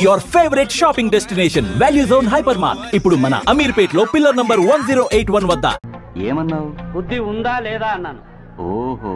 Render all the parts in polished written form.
your favorite shopping destination, Value Zone Hypermart. ఇప్పుడు మన అమీర్పేట్ లో పిల్లర్ నంబర్ 1081 వద్ద. ఏమన్నావు? బుద్ధి ఉందా లేదా అన్నాను. ఓహో,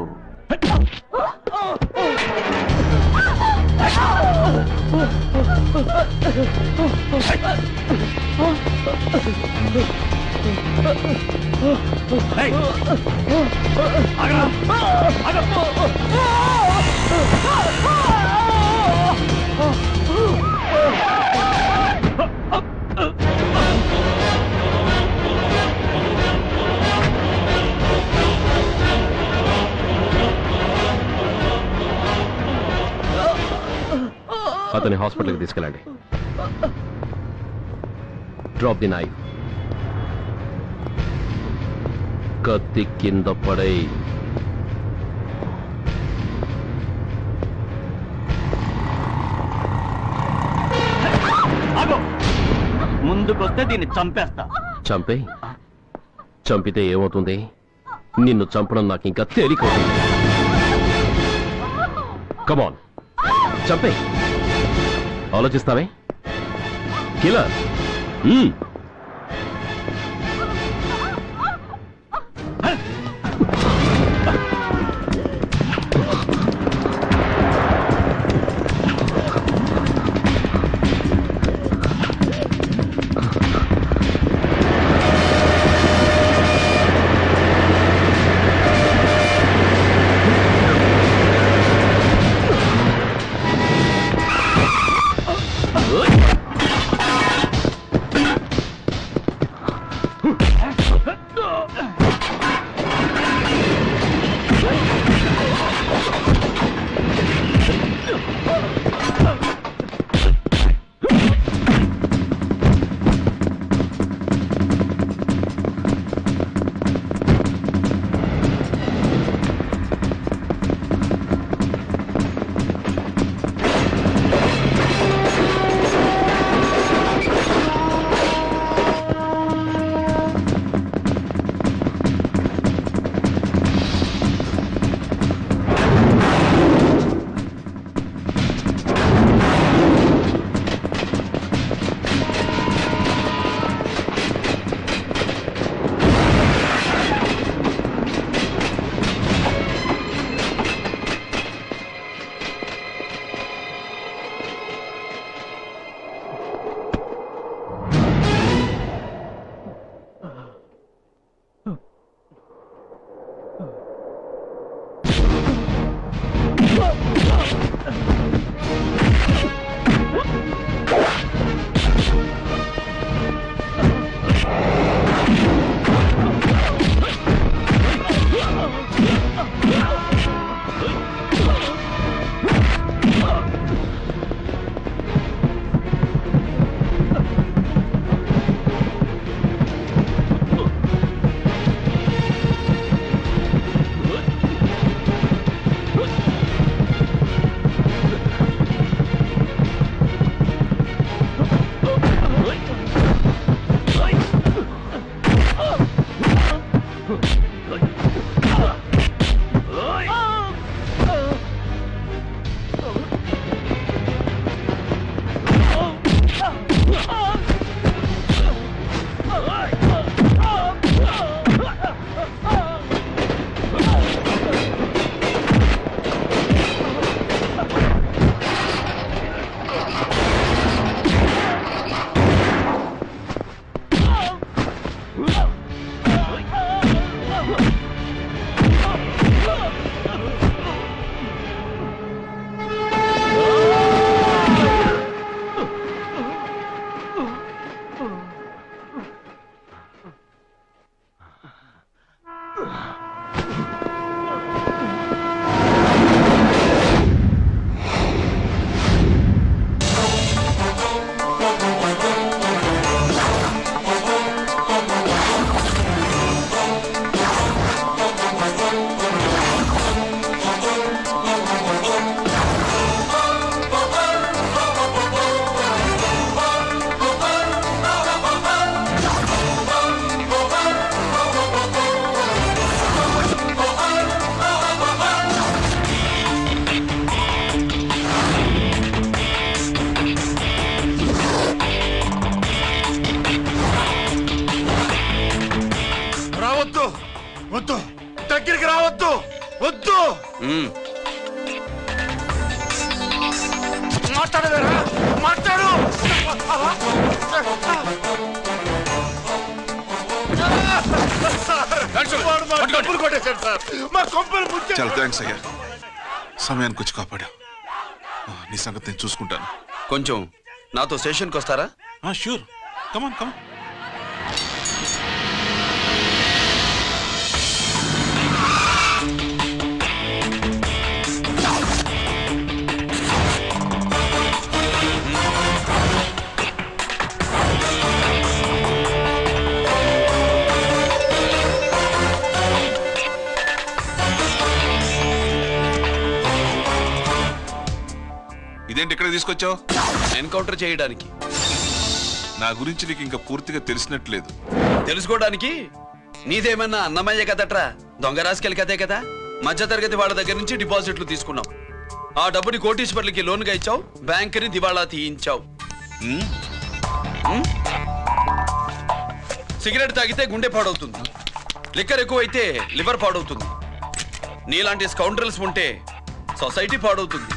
అతని హాస్పిటల్కి తీసుకెళ్ళండి. Drop the knife. కత్తి కింద పడై. ముందుకొస్తే దీన్ని చంపేస్తా. చంపే. చంపితే ఏమవుతుంది? నిన్ను చంపడం నాకు ఇంకా తేలికవుతుంది. కమాన్, చంపే. ఆలోచిస్తావే కిల్లర్? వద్దు. మాట్లాడవేరా, మాట్లాడు. చాలా థ్యాంక్స్ అయ్యా, సమయానికి వచ్చి కాపాడావు. నీ సంగతి నేను చూసుకుంటాను. కొంచెం నాతో స్టేషన్కి వస్తారా? షూర్, కమాన్ కమాన్. ఇదేంటి ఇక్కడ తీసుకొచ్చావు? ఎన్కౌంటర్ చేయడానికి. నా గురించి నీకు ఇంకా పూర్తిగా తెలిసినట్లేదు. తెలుసుకోవడానికి నీదేమన్నా అన్నమయ్య కదట్రా, దొంగ రాసుకెళ్ళి కదే కదా. మధ్య తరగతి వాళ్ళ దగ్గర నుంచి డిపాజిట్లు తీసుకున్నావు. ఆ డబ్బుని కోటీశ్వర్లకి లోన్గా ఇచ్చావు, బ్యాంకుని దివాళా తీయించావు. సిగరెట్ తాగితే గుండె పాడవుతుంది, లిక్కర్ ఎక్కువైతే లివర్ పాడవుతుంది. నీలాంటి స్కౌండ్రల్స్ ఉంటే సొసైటీ పాడవుతుంది.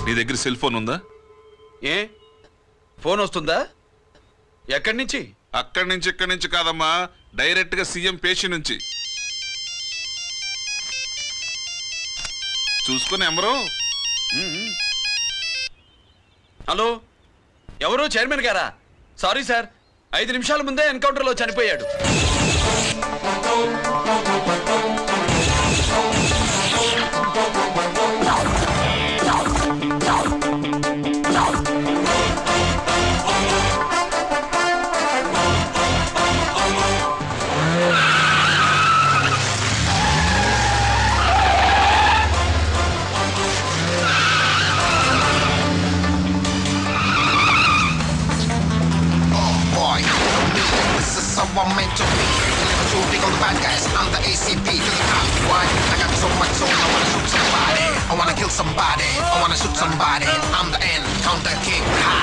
నీ దగ్గర సెల్ ఫోన్ ఉందా? ఏ ఫోన్ వస్తుందా? ఎక్కడి నుంచి? అక్కడి నుంచి ఇక్కడి నుంచి కాదమ్మా, డైరెక్ట్ గా సీఎం పేషి నుంచి. చూసుకుని ఎవరు? హలో, ఎవరు? చైర్మన్ గారా? సారీ సార్, 5 నిమిషాల ముందే ఎన్కౌంటర్లో చనిపోయాడు. I'm meant to be. Shooting all the bad guys. I'm the ACP to the top. Why? I got so much soul. I wanna shoot somebody. I wanna kill somebody. I wanna shoot somebody. I'm the Encounter King. Ha!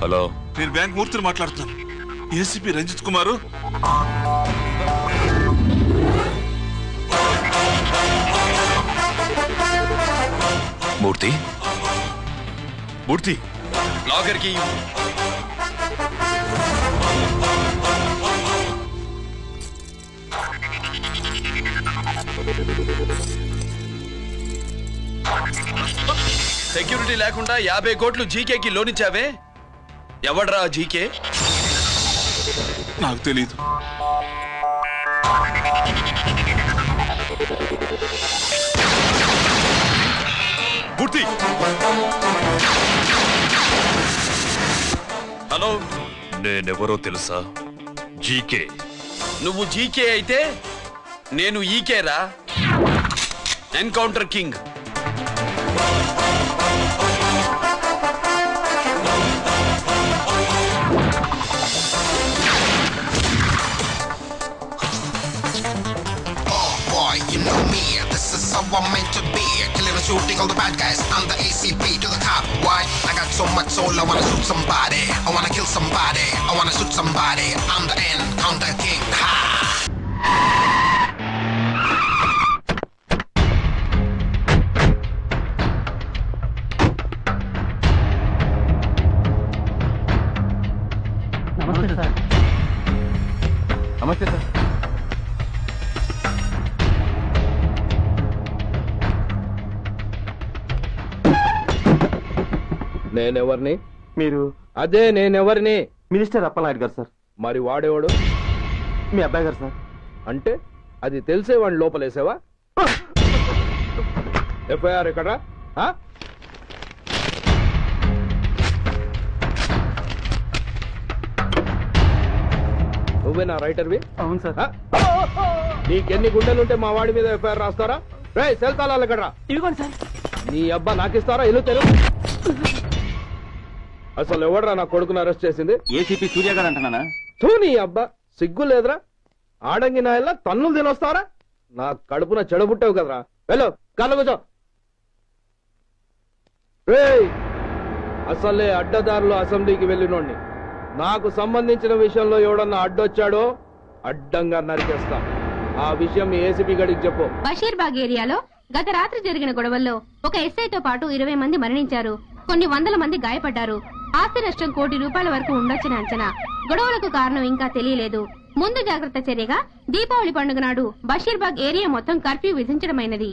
Hello, నేను bank మూర్తిని మాట్లాడుతున్నాను. ACP Ranjith కుమారు. మూర్తి, మూర్తి, logger కి security లేకుండా 50 కోట్లు జీకేకి loan ఇచ్చావే, ఎవడ్రా GK? నాకు తెలీదు. మూర్తి, hello, నేనెవరో తెలుసా? జీకే. నువ్వు జీకే అయితే నేను ఈకేరా, encounter king. You know me, this is how I'm meant to be. Killing and shooting all the bad guys. I'm the ACP to the top. Why? I got so much soul. I wanna shoot somebody. I wanna kill somebody. I wanna shoot somebody. I'm the Encounter King. Ha! నమస్తే sir. నమస్తే sir. నేనెవరిని? మీరు అదే నేనెవరిని? Minister Appalanaidu గారు sir. మరి వాడేవాడు? మీ అబ్బాయి గారు సార్. అంటే అది తెలిసే వాడిని లోపలేసావా? ఎఫ్ఐఆర్ ఎక్కడా? నువ్వేనా రైటర్వి? అవును సార్. నీకెన్ని గుండెలుంటే మా వాడి మీద ఎఫ్ఐఆర్ రాస్తారా? రే సెల్ తాళాలు ఎక్కడ్రా? ఇదిగోండి సార్. నీ అబ్బా నాకిస్తారా? ఇల్లు తెలు. అసలు ఎవడరా నా కొడుకును అరెస్ట్ చేసింది? ఏసీపీ సూర్య గారు అంటున్నానా? నీ అబ్బా సిగ్గు లేదురా? ఆడంగి నాయల్లా తన్నులు తినొస్తారా? నా కడుపున చెడబుట్టావు కదరా. వెళ్ళు కళ్ళ కూర్చో. అసలే అడ్డదారులు అసెంబ్లీకి వెళ్ళినోడిని. నాకు సంబంధించిన విషయంలో ఎవడన్నా అడ్డొచ్చాడో అడ్డంగా నరికేస్తా. ఆ విషయం మీ ఏసీపీ గడికి చెప్పు. బషీర్బాగ్ ఏరియాలో గత రాత్రి జరిగిన గొడవల్లో ఒక ఎస్ఐతో పాటు 20 మంది మరణించారు. కొన్ని వందల మంది గాయపడ్డారు. ఆస్తి నష్టం ₹1 కోటి వరకు ఉండొచ్చని అంచనా. గొడవలకు కారణం ఇంకా తెలియలేదు. ముందు జాగ్రత్త చర్యగా దీపావళి పండుగ నాడు బషీర్బాగ్ ఏరియా మొత్తం కర్ఫ్యూ విధించడమైనది.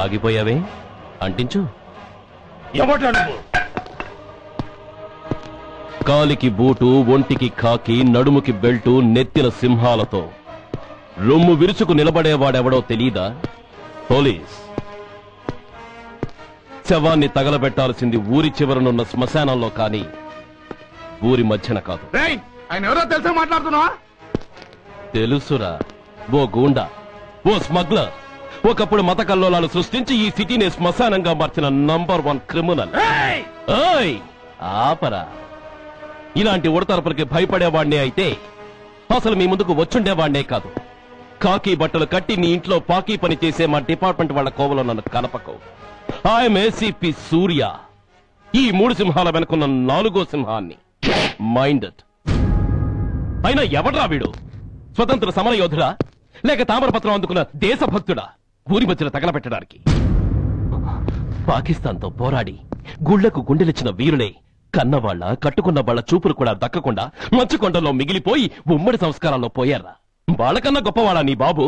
ఆగిపోయావే, అంటించు. కాలికి బూటు, ఒంటికి కాకి, నడుముకి బెల్టు, నెత్తిన సింహాలతో రొమ్ము విరుచుకు నిలబడేవాడెవడో తెలీదా? పోలీస్. శవాన్ని తగలబెట్టాల్సింది ఊరి చివరనున్న శ్మశానంలో కాని ఊరి మధ్యన కాదు. ఆయన ఎవరో తెలుసా మాట్లాడుతున్నావా? తెలుసురా. ఓ గూండా, ఓ స్మగ్లర్, ఒకప్పుడు మత కల్లోలాలు సృష్టించి ఈ సిటీని శ్మశానంగా మార్చిన నంబర్ 1 క్రిమినల్. ఆపరా. ఇలాంటి ఉడతరపులకి భయపడేవాడినే అయితే అసలు మీ ముందుకు వచ్చుండేవాడినే కాదు. కాకి బట్టలు కట్టి నీ ఇంట్లో పాకీ పని చేసే మా డిపార్ట్మెంట్ వాళ్ల కోవలో నన్ను కలపకు. ఐఎమ్ ఏసీపీ సూర్య. ఈ 3 సింహాల వెనుకున్న 4వ సింహాన్ని. మైండెడ్. అయినా ఎవడ్రా వీడు? స్వతంత్ర సమర యోధుడా లేక తామరపత్రం అందుకున్న దేశభక్తుడా ఊరి మధ్యన తగలబెట్టడానికి? పాకిస్తాన్తో పోరాడి గుళ్లకు గుండెలిచ్చిన వీరులే కన్నవాళ్ల, కట్టుకున్న వాళ్ల చూపులు కూడా దక్కకుండా మంచుకొండలో మిగిలిపోయి ఉమ్మడి సంస్కారాల్లో పోయారా? వాళ్ళకన్నా గొప్పవాడా నీ బాబు?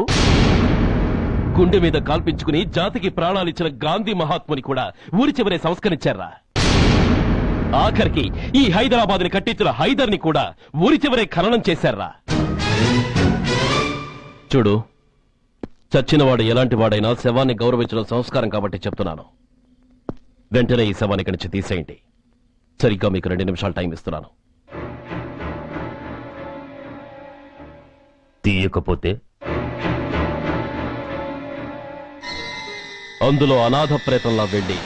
గుండె మీద కాల్పించుకుని జాతికి ప్రాణాలిచ్చిన గాంధీ మహాత్ముని కూడా ఊరి చివరే సంస్కరించారా? ఆఖరికి ఈ హైదరాబాద్ ని కట్టించిన హైదర్ ని కూడా ఊరి చివరే ఖననం చేశారా? చూడు, చచ్చినవాడు ఎలాంటి వాడైనా శవాన్ని గౌరవించడం సంస్కారం కాబట్టి చెప్తున్నాను. వెంటనే ఈ శవాన్ని ఇక్కడి నుంచి తీసేయండి. సరిగ్గా మీకు 2 నిమిషాలు టైం ఇస్తున్నాను. తీయకపోతే అందులో అనాథ ప్రేతంలా వెళ్లి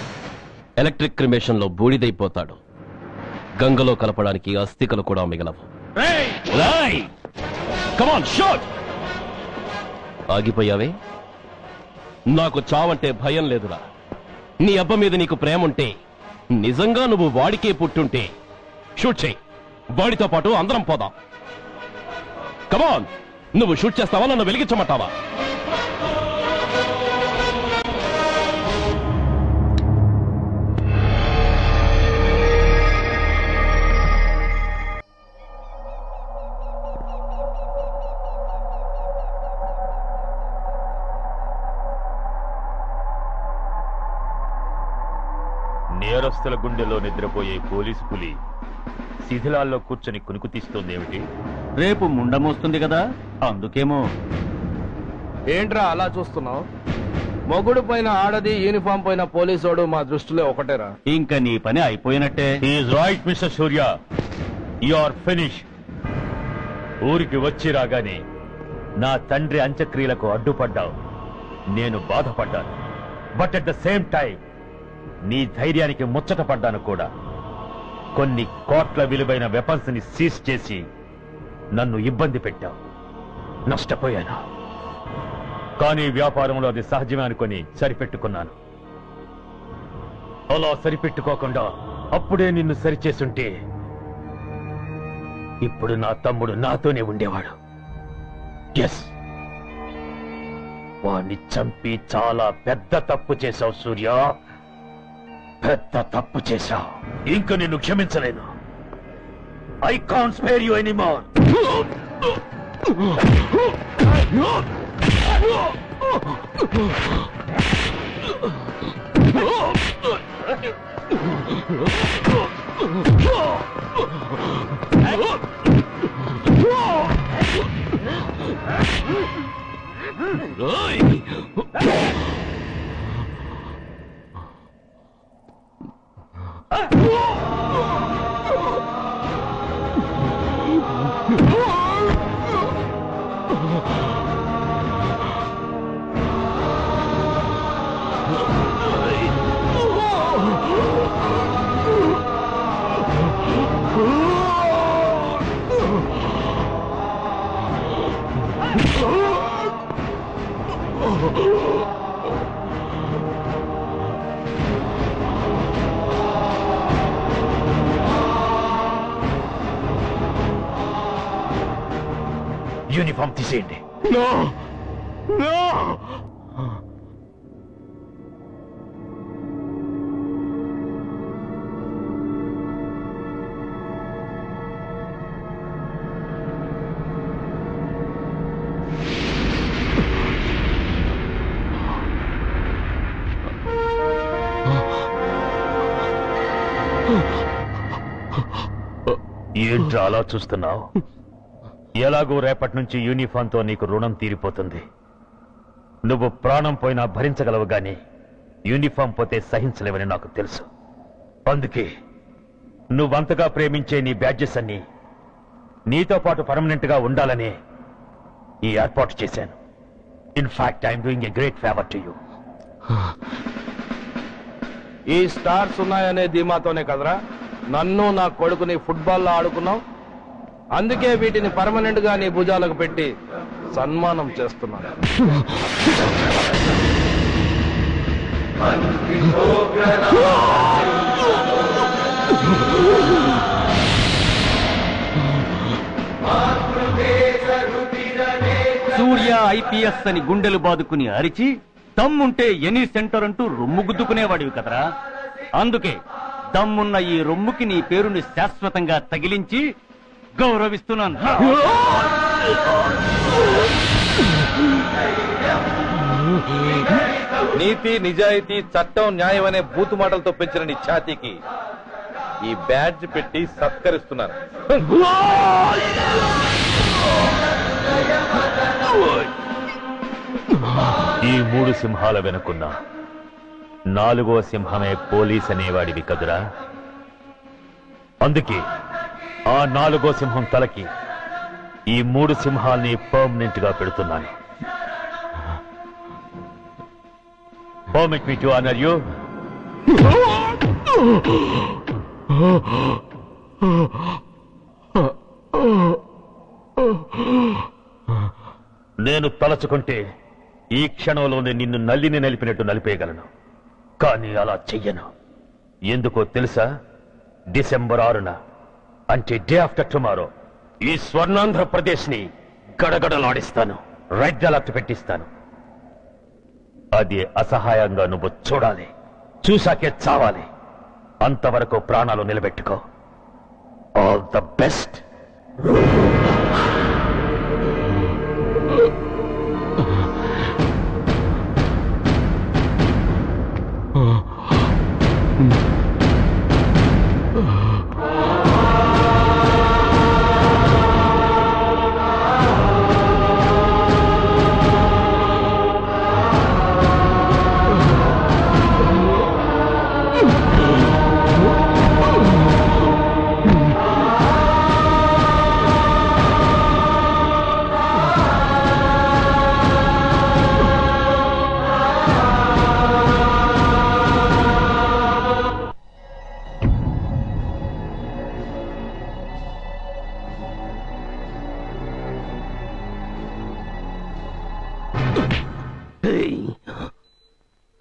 ఎలక్ట్రిక్ క్రిమేషన్ లో బూడిదైపోతాడు. గంగలో కలపడానికి అస్థికలు కూడా మిగలవు. Come on shoot. ఆగిపోయావే? నాకు చావంటే భయం లేదురా. నీ అబ్బ మీద నీకు ప్రేముంటే, నిజంగా నువ్వు వాడికే పుట్టుంటే షూట్ చేయి. వాడితో పాటు అందరం పోదాం. కమాన్. నువ్వు షూట్ చేస్తావా, నన్ను వెలిగించమంటావా? నేరస్తుల గుండెలో నిద్రపోయే పోలీసు పులి శిథిలాల్లో కూర్చొని కునుకు తీస్తోందేమిటి? రేపు ముండమోస్తుంది కదా, అందుకేమో. ఏంట్రా అలా చూస్తున్నావు? మొగుడు పైన ఆడది, యూనిఫామ్ పైన పోలీసోడు మా దృష్టిలో ఒకటేరా. ఇంకా నీ పని అయిపోయినట్టే. Is right mister Surya, you are finish. ఊరికి వచ్చి రాగానే నా తండ్రి అంత్యక్రియలకు అడ్డుపడ్డావు. నేను బాధపడ్డాను. But at the same time నీ ధైర్యానికి ముచ్చట పడ్డాను కూడా. కొన్ని కోట్ల విలువైన వెపన్స్ ని సీజ్ చేసి నన్ను ఇబ్బంది పెట్టావు. నష్టపోయాను. కానీ వ్యాపారంలో అది సహజమే అనుకుని సరిపెట్టుకున్నాను. అలా సరిపెట్టుకోకుండా అప్పుడే నిన్ను సరిచేసుంటే ఇప్పుడు నా తమ్ముడు నాతోనే ఉండేవాడు. ఎస్, వాణ్ణి చంపి చాలా పెద్ద తప్పు చేశావు సూర్య. పెద్ద తప్పు చేశావు. ఇంక నిన్ను క్షమించలేను. I can't spare you anymore. Uniform తీసేయండి. ఏంట్రా అలా చూస్తున్నావు? ఎలాగో రేపటి నుంచి యూనిఫామ్తో నీకు రుణం తీరిపోతుంది. నువ్వు ప్రాణం పోయినా భరించగలవు గాని యూనిఫామ్ పోతే సహించలేవని నాకు తెలుసు. అందుకే నువ్వంతగా ప్రేమించే నీ బ్యాడ్జెస్ అన్ని నీతో పాటు పర్మనెంట్ గా ఉండాలని ఈ ఏర్పాటు చేశాను. In fact I'm doing a great favour to you. ఈ స్టార్స్ ఉన్నాయనే ధీమాతోనే కదరా నన్ను నా కొడుకుని ఫుట్బాల్లో ఆడుకున్నావు. అందుకే వీటిని పర్మనెంట్ గా నీ భుజాలకు పెట్టి సన్మానం చేస్తున్నాను. సూర్య ఐపీఎస్ అని గుండెలు బాదుకుని అరిచి దమ్ముంటే ఎనీ సెంటర్ అంటూ రొమ్ము గుద్దుకునేవాడివి కదరా. అందుకే దమ్మున్న ఈ రొమ్ముకి నీ పేరుని శాశ్వతంగా తగిలించి గౌరవిస్తున్నాను. నీతి, నిజాయితీ, చట్టం, న్యాయం అనే బూతు మాటలతో పెంచిన నీ ఛాతీకి ఈ బ్యాడ్జ్ పెట్టి సత్కరిస్తున్నాను. ఈ 3 సింహాల వెనుకున్న 4వ సింహమే పోలీస్ అనేవాడివి కదురా. అందుకే ఆ 4వ సింహం తలకి ఈ 3 సింహాల్ని పర్మనెంట్ గా పెడుతున్నాను. Permit me to honour you. నేను తలచుకుంటే ఈ క్షణంలోనే నిన్ను నల్లిని నలిపినట్టు నలిపేయగలను. కానీ అలా చెయ్యను. ఎందుకో తెలుసా? డిసెంబర్ 6న అంటే డే ఆఫ్టర్ టుమారో ఈ స్వర్ణాంధ్రప్రదేశ్ ని గడగడలాడిస్తాను. రెడ్ అలర్ట్ పెట్టిస్తాను. అది అసహాయంగా నువ్వు చూడాలి. చూశాకే చావాలి. అంతవరకు ప్రాణాలు నిలబెట్టుకో. All the best.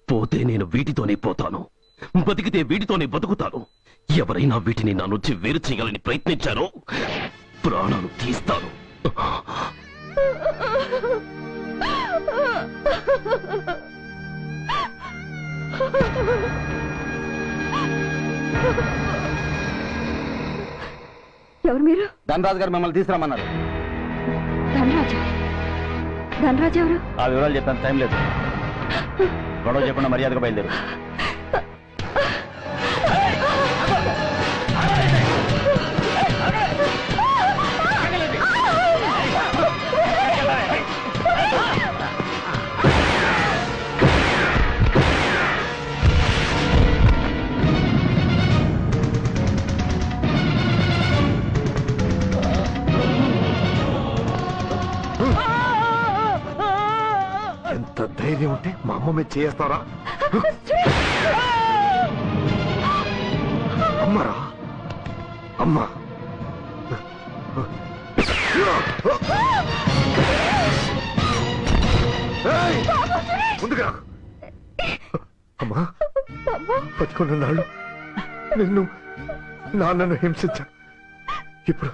పోతే నేను వీటితోనే పోతాను, బతికితే వీటితోనే బతుకుతాను. ఎవరైనా వీటిని నా నుంచి వేరు చేయాలని ప్రయత్నించారో ప్రాణాలు తీస్తాను. ఎవరు మీరు? ధనరాజు గారు మిమ్మల్ని తీసుకురమ్మన్నారు. ధనరాజా, ధనరాజు ఎవరు? ఆ వివరాలు చెప్పాను, టైం లేదు. గొడవ చెప్పకుండా మర్యాదగా బయలుదేరు. ఎంత ధైర్యం ఉంటే మా అమ్మ మీద చేస్తారా? అమ్మరా అమ్మ, ముందుగా అమ్మా, బతుకున్న నాళ్ళు నిన్ను నాన్నను హింసించాను. ఇప్పుడు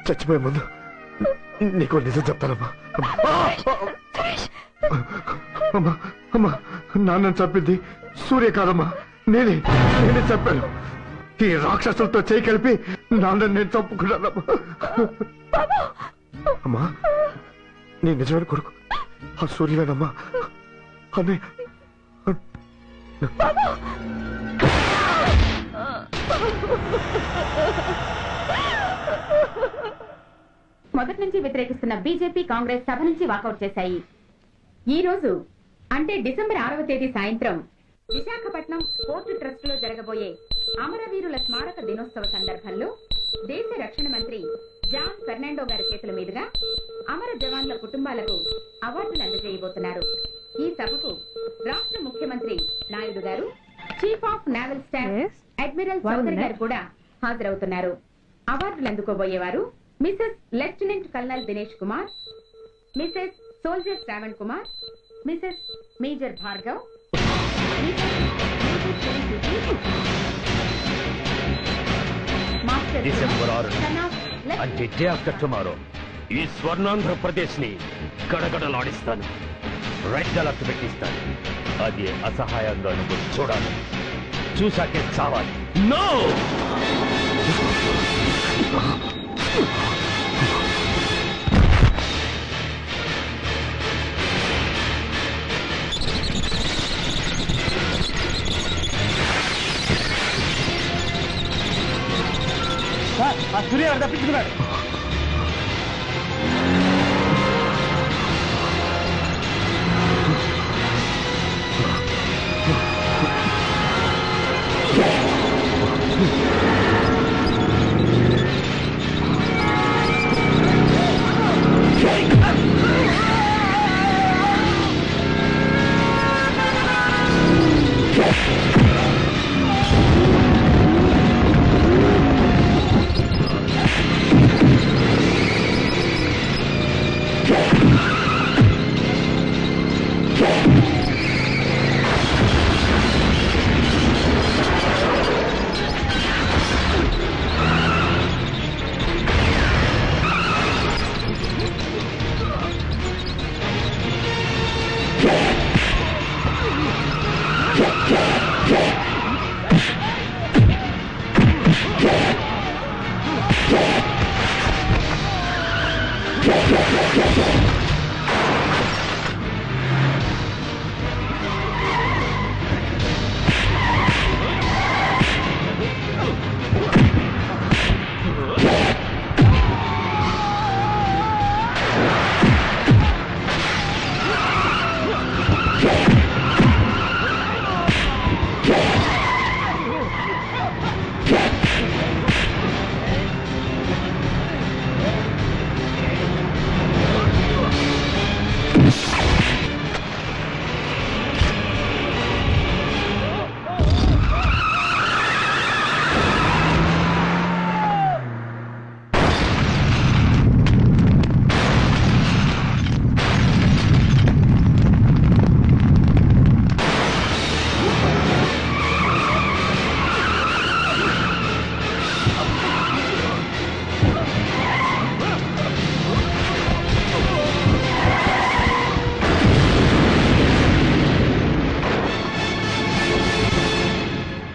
చచ్చిపోయే ముందు నీకు నిజం చెప్తానమ్మా. అమ్మా అమ్మా, నాన్నను చంపింది సూర్య కాదమ్మా, నేనే చెప్పాను. ఈ రాక్షసులతో చేయి కలిపి నాన్నని నేను చంపుకున్నానమ్మా. అమ్మా, నీ నిజమైన కొడుకు ఆ సూర్యవేనమ్మా. అన్నయ్య మొదటి నుంచి వ్యతిరేకిస్తున్న బీజేపీ, కాంగ్రెస్ సభ నుంచి వాకౌట్ చేశాయి. ఈ రోజు అంటే డిసెంబర్ 6వ తేదీ సాయంత్రం విశాఖపట్నం పోర్టు ట్రస్ట్ లో జరగబోయే అమరవీరుల స్మారక దినోత్సవ సందర్భంలో దేశ రక్షణ మంత్రి జాన్ ఫెర్నాండో గారి చేతుల మీదుగా అమర జవాన్ల కుటుంబాలకు అవార్డులు అందజేయబోతున్నారు. ఈ సభకు రాష్ట్ర ముఖ్యమంత్రి నాయుడు గారు, chief of naval staff admiral Chaudhary గారు కూడా హాజరవుతున్నారు. అవార్డులు అందుకోబోయేవారు Mrs lieutenant colonel Dinesh Kumar, Mrs soldier Shravan Kumar, Mrs major Bhargav, December 6 అంటే డే ఆఫ్టర్ టుమారో ఈ స్వర్ణాంధ్రప్రదేశ్ ని గడగడలాడిస్తాను. రెడ్ అలర్ట్ పెట్టిస్తాను. అది అసహాయంగా నువ్వు చూడాలి, చూసాకే చావాలి. నో! సూర్య తప్పించుకున్నాడు.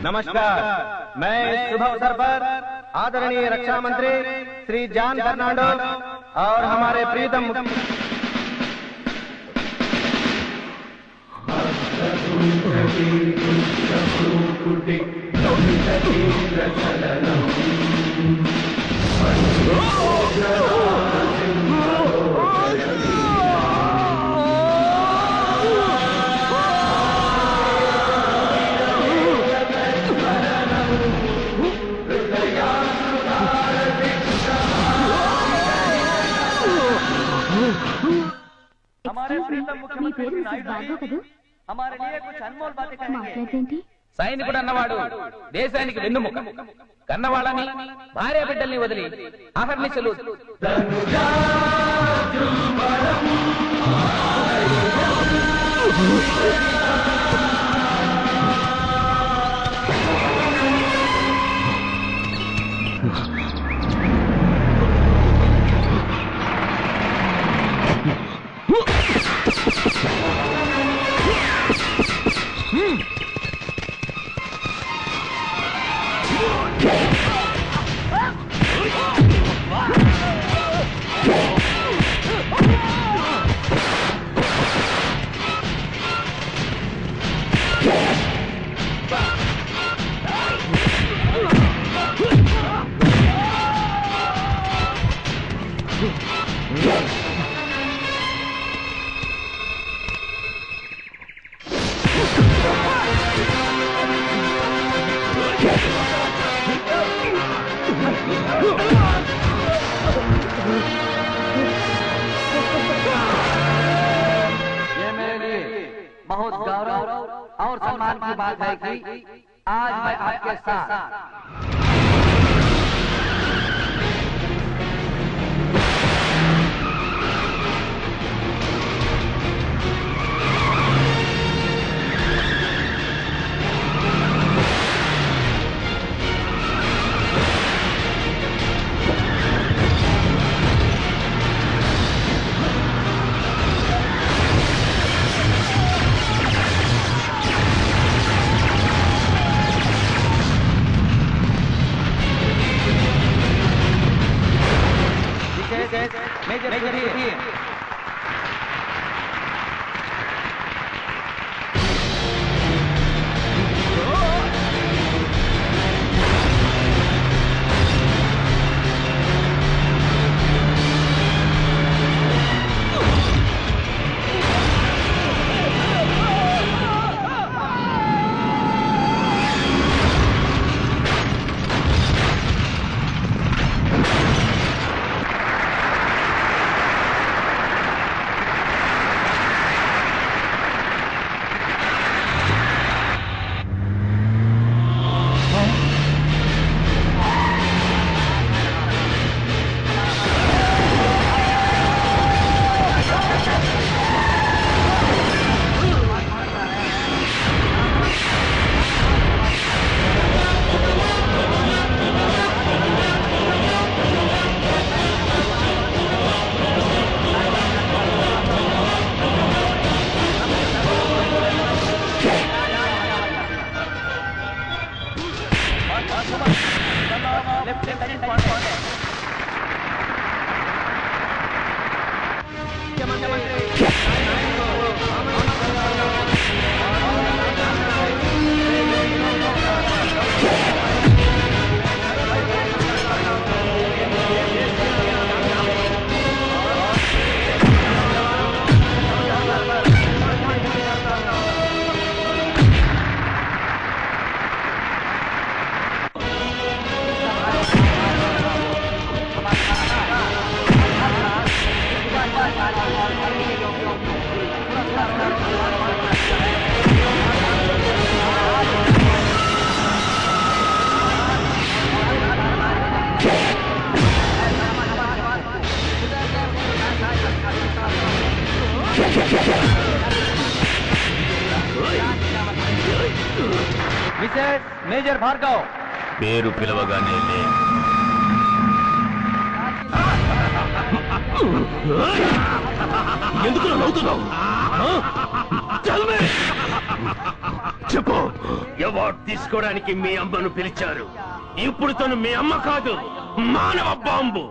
नमस्कार, मैं इस शुभ अवसर पर आदरणीय रक्षा मंत्री श्री जॉन फर्नांडो और हमारे प्रीतम సైనికుడు అన్నవాడు దేశానికి వెన్నుముక. కన్నవాళ్ళని భార్య బిడ్డల్ని వదిలి అహర్నిశలు बहुत गौरव और सम्मान की बात है कि आज मैं आपके साथ Major here. Mrs major Bhargav పేరు పిలవగానే లే. ఎందుకు నవ్వుతున్నావు? చెప్పు. అవార్డు తీసుకోవడానికి మీ అమ్మను పిలిచారు. ఇప్పుడు తను మీ అమ్మ కాదు, మానవ బాంబు.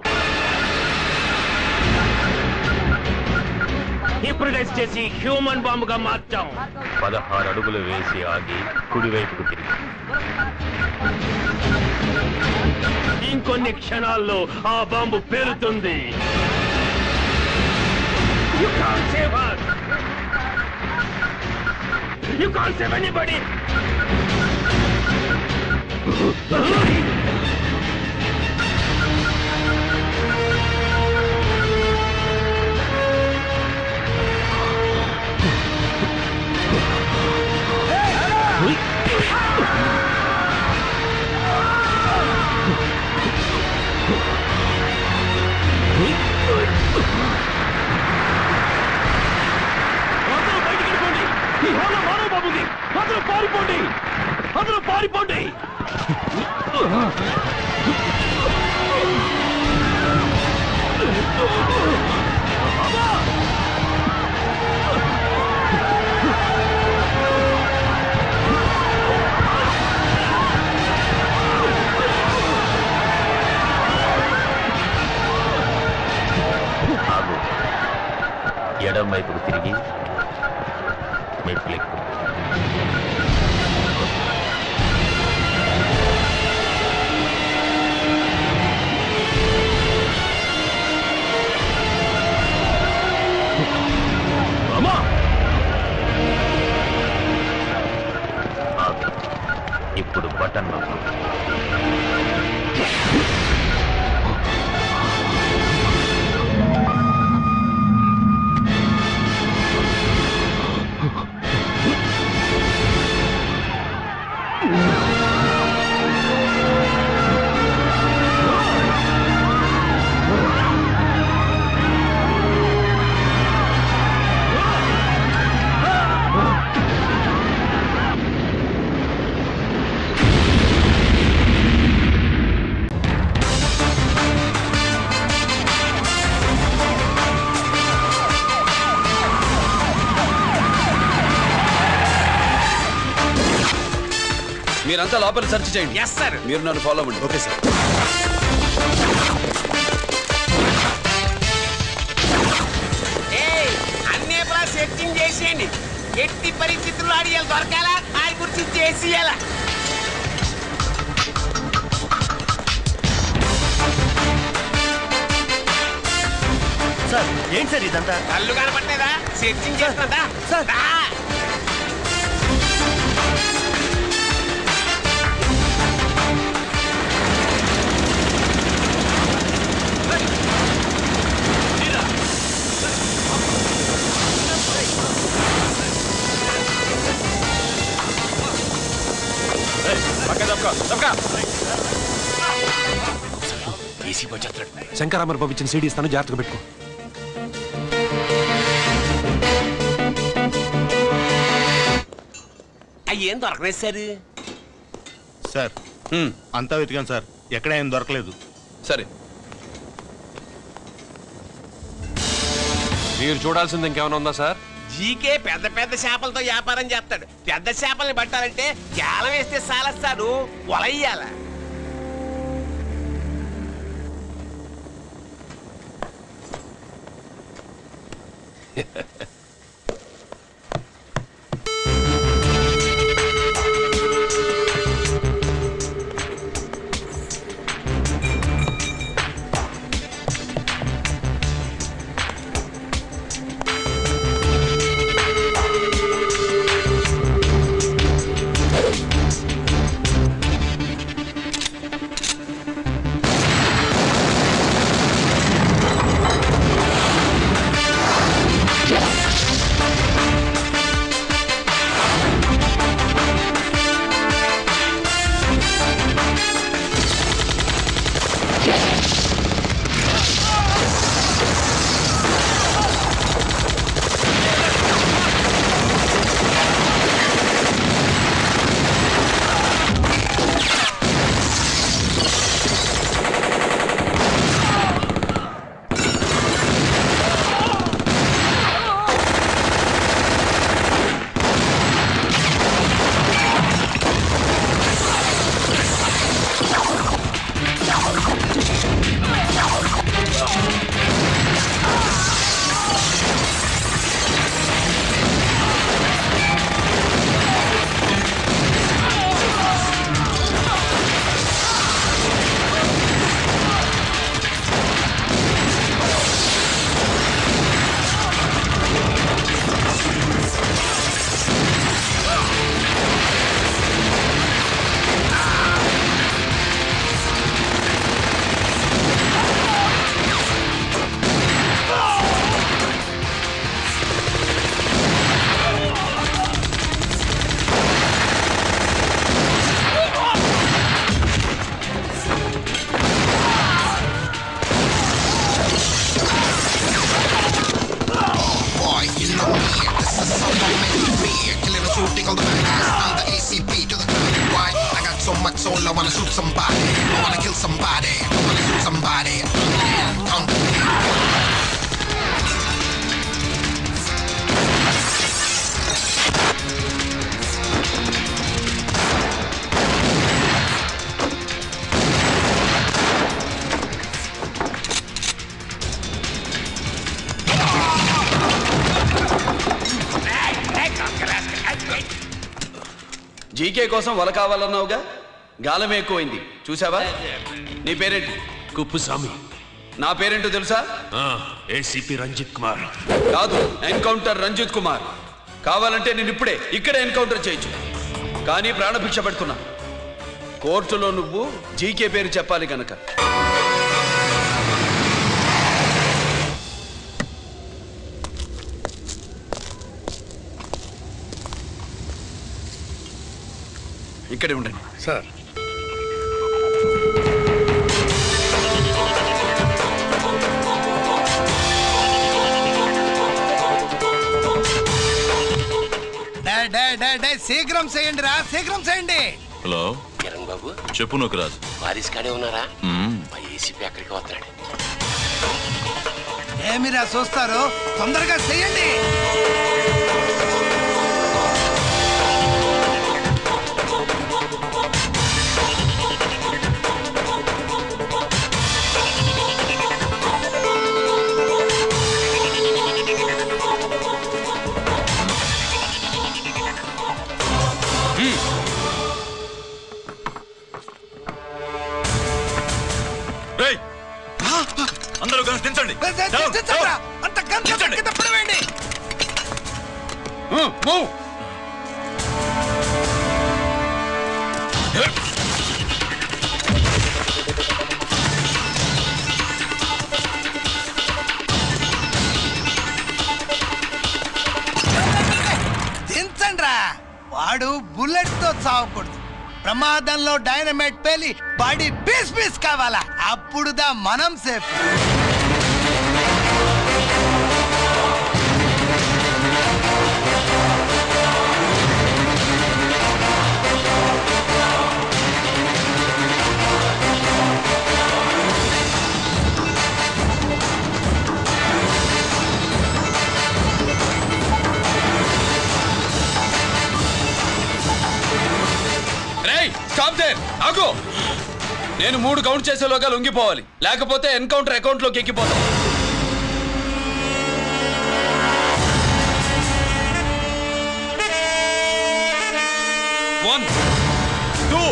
హిప్నటైజ్ చేసి హ్యూమన్ బాంబుగా మార్చాం. 16 అడుగులు వేసి ఆగి కుడివైపుకు తిరిగి ఇంకొన్ని క్షణాల్లో ఆ bomb పేలుతుంది. You can't save her. You can't save anybody. పారిపోండి, అందరూ పారిపోండి. ఎడం వైపుకు తిరిగి మెట్లెక్కు. ఇప్పుడు బటన్ నొక్కు. మీరంతా లోపల సెర్చ్ చేయండి. Yes sir. మీరు నన్ను ఫాలో అవ్వండి. Okay sir. అన్ని సెర్చింగ్ చేసేయండి. ఎట్టి పరిస్థితుల్లో ఆడియాలు దొరకాలా, ఆడి గురించి చేసేయాలా. సార్ ఏంటి సార్ ఇదంతా? కళ్ళు కనపట్టలేదా? సెర్చింగ్ చేస్తుందా సార్? శంకరామర్ పంపించిన సీడీ ఇస్తాను, జాగ్రత్తగా పెట్టుకో. అయ్యేం దొరకలేదు సార్. సార్ అంతా వెతికాను సార్, ఎక్కడ ఏం దొరకలేదు. సరే, మీరు చూడాల్సింది ఇంకేమైనా ఉందా సార్? జీకే పెద్ద పెద్ద చేపలతో వ్యాపారం చేస్తాడు. పెద్ద చేపల్ని పట్టాలంటే కేలం వేస్తే సాలస్తాడు, వలయ్యాల. Yeah. జీకే కోసం వల కావాలన్నావుగా, గాలమే ఎక్కువైంది చూసావా? నీ పేరేంటి? కుప్పుస్వామి. నా పేరేంటో తెలుసా? ఏసీపీ రంజిత్ కుమార్. కాదు, ఎన్కౌంటర్ రంజిత్ కుమార్. కావాలంటే నేను ఇప్పుడే ఇక్కడే ఎన్కౌంటర్ చేయొచ్చు, కానీ ప్రాణభిక్ష పెడుతున్నా. కోర్టులో నువ్వు జీకే పేరు చెప్పాలి కనుక. ఇక్కడే ఉండండి సార్. శీఘ్రం చేయండి రా, శీఘ్రం చేయండి. హలో కిరణ్ బాబు, చెప్పు నూకరాజు. వారిస్ కాడే ఉన్నారా? మా ఏసీపీ అక్కడికి వస్తున్నాడు. ఏమిరా చూస్తారు, తొందరగా చేయండి. అందరూ గన్స్ దించండి. అంత గన్స్ కింద పడవేయండి. దించండి రా. వాడు బుల్లెట్ తో చావకూడదు. ప్రమాదంలో డైనమైట్ పేలి బాడీ పీస్ పీస్ కావాలా, అప్పుడుదా మనం సేఫ్. ఆగు. నేను 3 కౌంట్ చేసేలోగా లొంగిపోవాలి, లేకపోతే ఎన్కౌంటర్ అకౌంట్ లోకి ఎక్కిపోతాం. 1 2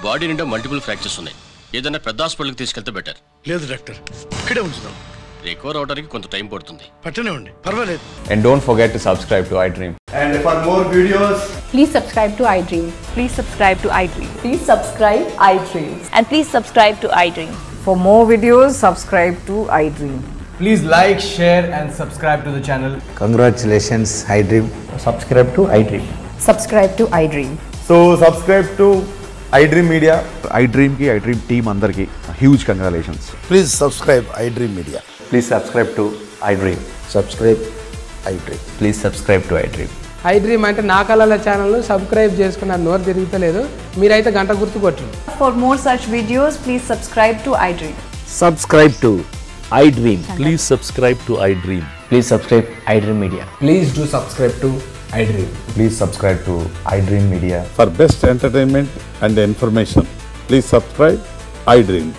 బాడీ నిండా మల్టిపుల్ ఫ్రాక్చర్స్ ఉన్నాయి. ఏదైనా పెద్ద హాస్పిటల్కి తీసుకెళ్తే బెటర్. లేదు డాక్టర్, ఇక్కడే ఉంచుదాం. రికవర్ అవడానికి కొంత టైం పడుతుంది. పట్టనే ఉండి పర్వాలేదు. And don't forget to subscribe to iDream. And for more videos, please subscribe to iDream. Please subscribe to iDream. Please subscribe iDream. And please subscribe to iDream. For more videos, subscribe to iDream. please like, share and subscribe to the channel. Congratulations iDream. Subscribe to iDream. Subscribe to iDream. So subscribe to iDream Media. iDream ki iDream team andarki huge congratulations. Please subscribe iDream Media. Please subscribe to iDream. Subscribe iDream. Please subscribe to iDream. iDream అంటే నా కళల channel subscribe చేసుకున్న నోరు తిరుగుతలేదు. మీరైతే గంట గుర్తు కొట్టండి. For more such videos, please subscribe to iDream. Subscribe to iDream. Please subscribe to iDream. Please subscribe iDream Media. Please do subscribe to iDream. Please subscribe to iDream Media. For best entertainment and information, please subscribe iDream.